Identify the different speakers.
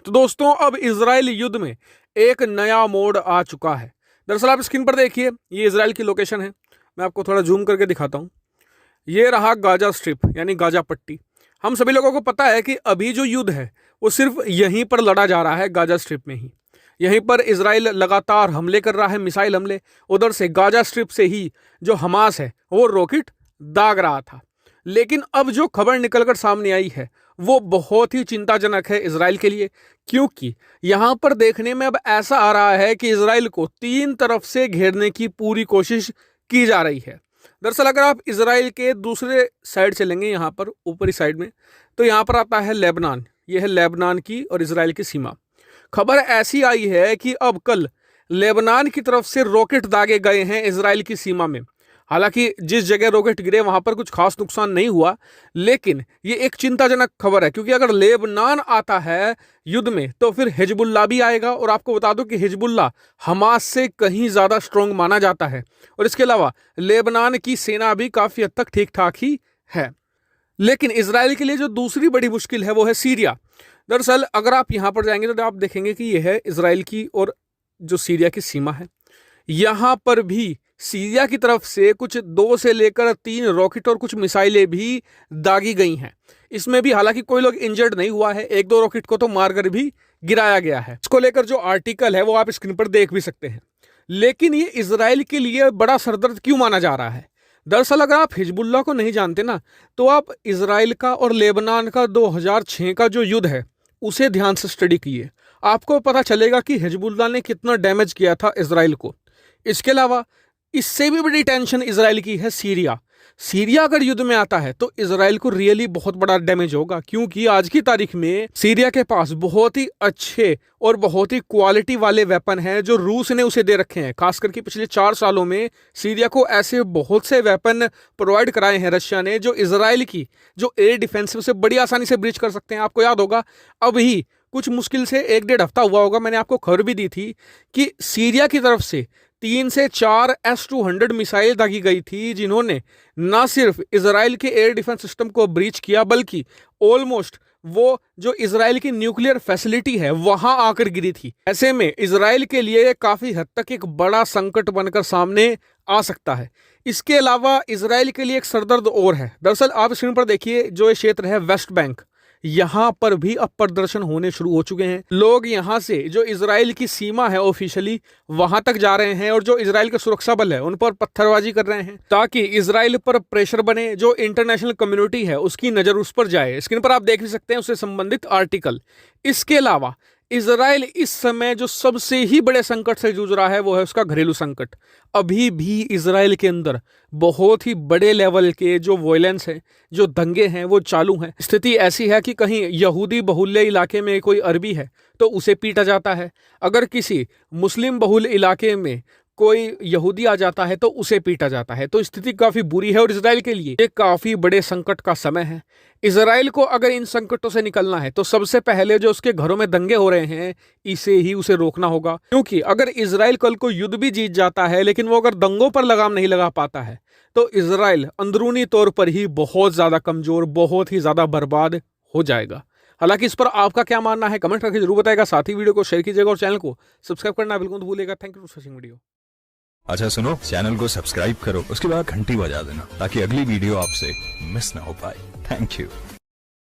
Speaker 1: तो दोस्तों अब इजराइल युद्ध में एक नया मोड़ आ चुका है। दरअसल आप स्क्रीन पर देखिए, ये इजराइल की लोकेशन है। मैं आपको थोड़ा जूम करके दिखाता हूँ। ये रहा गाजा स्ट्रिप यानी गाजा पट्टी। हम सभी लोगों को पता है कि अभी जो युद्ध है वो सिर्फ यहीं पर लड़ा जा रहा है, गाजा स्ट्रिप में ही। यहीं पर इजराइल लगातार हमले कर रहा है, मिसाइल हमले। उधर से गाजा स्ट्रिप से ही जो हमास है वो रॉकेट दाग रहा था। लेकिन अब जो खबर निकलकर सामने आई है वो बहुत ही चिंताजनक है इजराइल के लिए, क्योंकि यहां पर देखने में अब ऐसा आ रहा है कि इजराइल को तीन तरफ से घेरने की पूरी कोशिश की जा रही है। दरअसल अगर आप इजराइल के दूसरे साइड चलेंगे, यहाँ पर ऊपरी साइड में, तो यहाँ पर आता है लेबनान। यह है लेबनान की और इजराइल की सीमा। खबर ऐसी आई है कि अब कल लेबनान की तरफ से रॉकेट दागे गए हैं इजराइल की सीमा में। हालांकि जिस जगह रॉकेट गिरे वहां पर कुछ खास नुकसान नहीं हुआ, लेकिन ये एक चिंताजनक खबर है, क्योंकि अगर लेबनान आता है युद्ध में तो फिर हिजबुल्ला भी आएगा। और आपको बता दूं कि हिजबुल्ला हमास से कहीं ज्यादा स्ट्रांग माना जाता है। और इसके अलावा लेबनान की सेना भी काफी हद तक ठीक ठाक ही है। लेकिन इसराइल के लिए जो दूसरी बड़ी मुश्किल है वो है सीरिया। दरअसल अगर आप यहां पर जाएंगे तो आप देखेंगे कि यह है इसराइल की और जो सीरिया की सीमा है। यहां पर भी सीरिया की तरफ से कुछ 2 से लेकर 3 रॉकेट और कुछ मिसाइलें भी दागी गई हैं। इसमें भी हालांकि कोई लोग इंजर्ड नहीं हुआ है, 1-2 रॉकेट को तो मारकर भी गिराया गया है। इसको लेकर जो आर्टिकल है वो आप स्क्रीन पर देख भी सकते हैं। लेकिन ये इजराइल के लिए बड़ा सरदर्द क्यों माना जा रहा है? दरअसल अगर आप हिजबुल्लाह को नहीं जानते ना, तो आप इजराइल का और लेबनान का 2006 का जो युद्ध है उसे ध्यान से स्टडी कीजिए। आपको पता चलेगा कि हिजबुल्लाह ने कितना डैमेज किया था इजराइल को। इसके अलावा इससे भी बड़ी टेंशन इजराइल की है सीरिया। सीरिया अगर युद्ध में आता है तो इजराइल को रियली बहुत बड़ा डैमेज होगा, क्योंकि आज की तारीख में सीरिया के पास बहुत ही अच्छे और बहुत ही क्वालिटी वाले वेपन हैं जो रूस ने उसे दे रखे हैं। खास करके पिछले 4 सालों में सीरिया को ऐसे बहुत से वेपन प्रोवाइड कराए हैं रशिया ने, जो इजराइल की जो एयर डिफेंस है उसे बड़ी आसानी से ब्रीच कर सकते हैं। आपको याद होगा अभी कुछ मुश्किल से 1-1.5 हफ्ता हुआ होगा, मैंने आपको खबर भी दी थी कि सीरिया की तरफ से 3 से 4 S-200 मिसाइल दागी गई थी, जिन्होंने न सिर्फ इजराइल के एयर डिफेंस सिस्टम को ब्रीच किया, बल्कि ऑलमोस्ट वो जो इजराइल की न्यूक्लियर फैसिलिटी है वहां आकर गिरी थी। ऐसे में इजराइल के लिए काफी हद तक एक बड़ा संकट बनकर सामने आ सकता है। इसके अलावा इजराइल के लिए एक सरदर्द और है। दरअसल आप स्क्रीन पर देखिए, जो ये क्षेत्र है वेस्ट बैंक, यहां पर भी अब प्रदर्शन होने शुरू हो चुके हैं। लोग यहां से जो इजराइल की सीमा है ऑफिशियली वहां तक जा रहे हैं और जो इजराइल के सुरक्षा बल है उन पर पत्थरबाजी कर रहे हैं, ताकि इजराइल पर प्रेशर बने। जो इंटरनेशनल कम्युनिटी है उसकी नजर उस पर जाए। स्क्रीन पर आप देख भी सकते हैं उससे संबंधित आर्टिकल। इसके अलावा इजराइल इस समय जो सबसे ही बड़े संकट से जूझ रहा है वो है उसका घरेलू संकट। अभी भी इजराइल के अंदर बहुत ही बड़े लेवल के जो वॉयलेंस है, जो दंगे हैं वो चालू हैं। स्थिति ऐसी है कि कहीं यहूदी बहुल्य इलाके में कोई अरबी है तो उसे पीटा जाता है, अगर किसी मुस्लिम बहुल इलाके में कोई यहूदी आ जाता है तो उसे पीटा जाता है। तो स्थिति काफी बुरी है और इजराइल के लिए एक काफी बड़े संकट का समय है। इजराइल को अगर इन संकटों से निकलना है तो सबसे पहले जो उसके घरों में दंगे हो रहे हैं इसे ही उसे रोकना होगा। क्योंकि अगर इजराइल कल को युद्ध भी जीत जाता है, लेकिन वो अगर दंगों पर लगाम नहीं लगा पाता है, तो इजराइल अंदरूनी तौर पर ही बहुत ज्यादा कमजोर, बहुत ही ज्यादा बर्बाद हो जाएगा। हालांकि इस पर आपका क्या मानना है कमेंट करके जरूर बताएगा। साथ ही वीडियो को शेयर कीजिएगा और चैनल को सब्सक्राइब करना बिल्कुल मत भूलिएगा। Thank you for watching video.
Speaker 2: अच्छा सुनो, चैनल को सब्सक्राइब करो, उसके बाद घंटी बजा देना ताकि अगली वीडियो आपसे मिस ना हो पाए। Thank you.